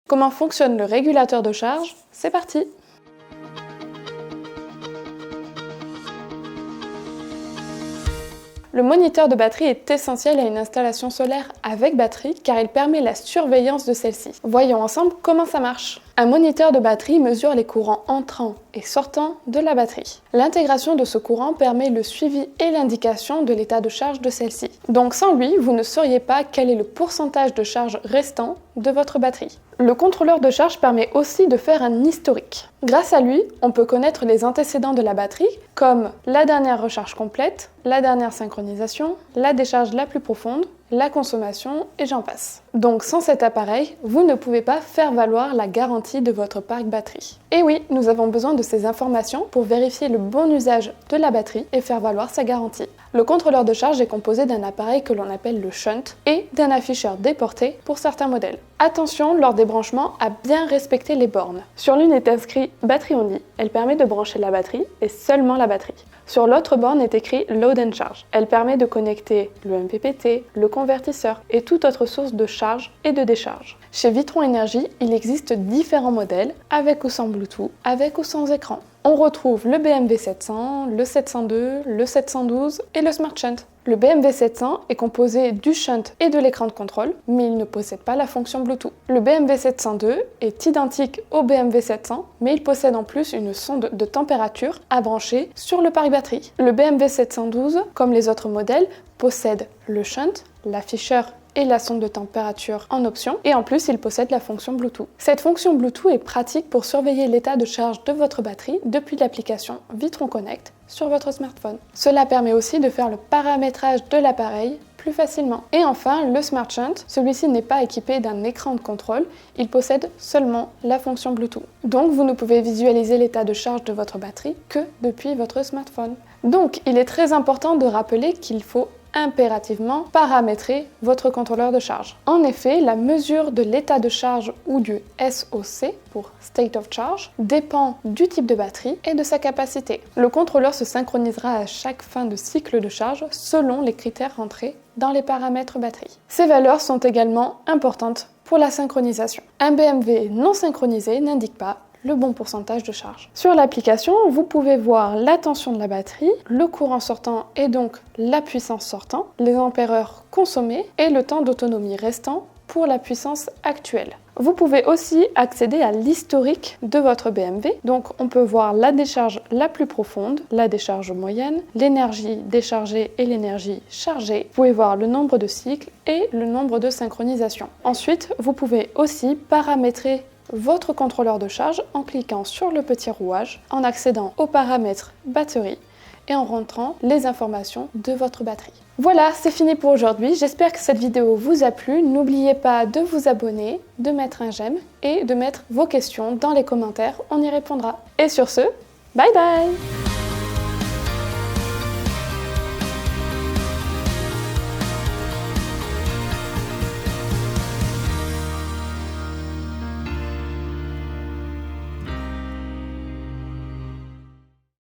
Comment fonctionne le régulateur de charge? C'est parti! Le moniteur de batterie est essentiel à une installation solaire avec batterie car il permet la surveillance de celle-ci. Voyons ensemble comment ça marche. Un moniteur de batterie mesure les courants entrants et sortants de la batterie. L'intégration de ce courant permet le suivi et l'indication de l'état de charge de celle-ci. Donc sans lui, vous ne sauriez pas quel est le pourcentage de charge restant de votre batterie. Le contrôleur de charge permet aussi de faire un historique. Grâce à lui, on peut connaître les antécédents de la batterie, comme la dernière recharge complète, la dernière synchronisation, la décharge la plus profonde, la consommation et j'en passe. Donc sans cet appareil, vous ne pouvez pas faire valoir la garantie de votre parc batterie. Et oui, nous avons besoin de ces informations pour vérifier le bon usage de la batterie et faire valoir sa garantie. Le contrôleur de charge est composé d'un appareil que l'on appelle le shunt et d'un afficheur déporté pour certains modèles. Attention lors des branchements à bien respecter les bornes. Sur l'une est inscrit batterie only, elle permet de brancher la batterie et seulement la batterie. Sur l'autre borne est écrit Load and Charge. Elle permet de connecter le MPPT, le convertisseur et toute autre source de charge et de décharge. Chez Witron Energy, il existe différents modèles, avec ou sans Bluetooth, avec ou sans écran. On retrouve le BMW 700, le 702, le 712 et le Smart Shunt. Le BMW 700 est composé du shunt et de l'écran de contrôle, mais il ne possède pas la fonction Bluetooth. Le BMW 702 est identique au BMW 700, mais il possède en plus une sonde de température à brancher sur le parc batterie. Le BMW 712, comme les autres modèles, possède le shunt, l'afficheur et la sonde de température en option, et en plus il possède la fonction Bluetooth. Cette fonction Bluetooth est pratique pour surveiller l'état de charge de votre batterie depuis l'application Witron Connect sur votre smartphone. Cela permet aussi de faire le paramétrage de l'appareil plus facilement. Et enfin, le Smart Shunt, celui-ci n'est pas équipé d'un écran de contrôle, il possède seulement la fonction Bluetooth. Donc vous ne pouvez visualiser l'état de charge de votre batterie que depuis votre smartphone. Donc il est très important de rappeler qu'il faut impérativement paramétrer votre contrôleur de charge. En effet, la mesure de l'état de charge ou du SOC pour State of Charge dépend du type de batterie et de sa capacité. Le contrôleur se synchronisera à chaque fin de cycle de charge selon les critères rentrés dans les paramètres batterie. Ces valeurs sont également importantes pour la synchronisation. Un BMW non synchronisé n'indique pas le bon pourcentage de charge. Sur l'application, vous pouvez voir la tension de la batterie, le courant sortant et donc la puissance sortant, les ampères-heures consommés et le temps d'autonomie restant pour la puissance actuelle. Vous pouvez aussi accéder à l'historique de votre BMW. Donc on peut voir la décharge la plus profonde, la décharge moyenne, l'énergie déchargée et l'énergie chargée. Vous pouvez voir le nombre de cycles et le nombre de synchronisations. Ensuite, vous pouvez aussi paramétrer votre contrôleur de charge en cliquant sur le petit rouage, en accédant aux paramètres batterie et en rentrant les informations de votre batterie. Voilà, c'est fini pour aujourd'hui. J'espère que cette vidéo vous a plu. N'oubliez pas de vous abonner, de mettre un j'aime et de mettre vos questions dans les commentaires. On y répondra. Et sur ce, bye bye!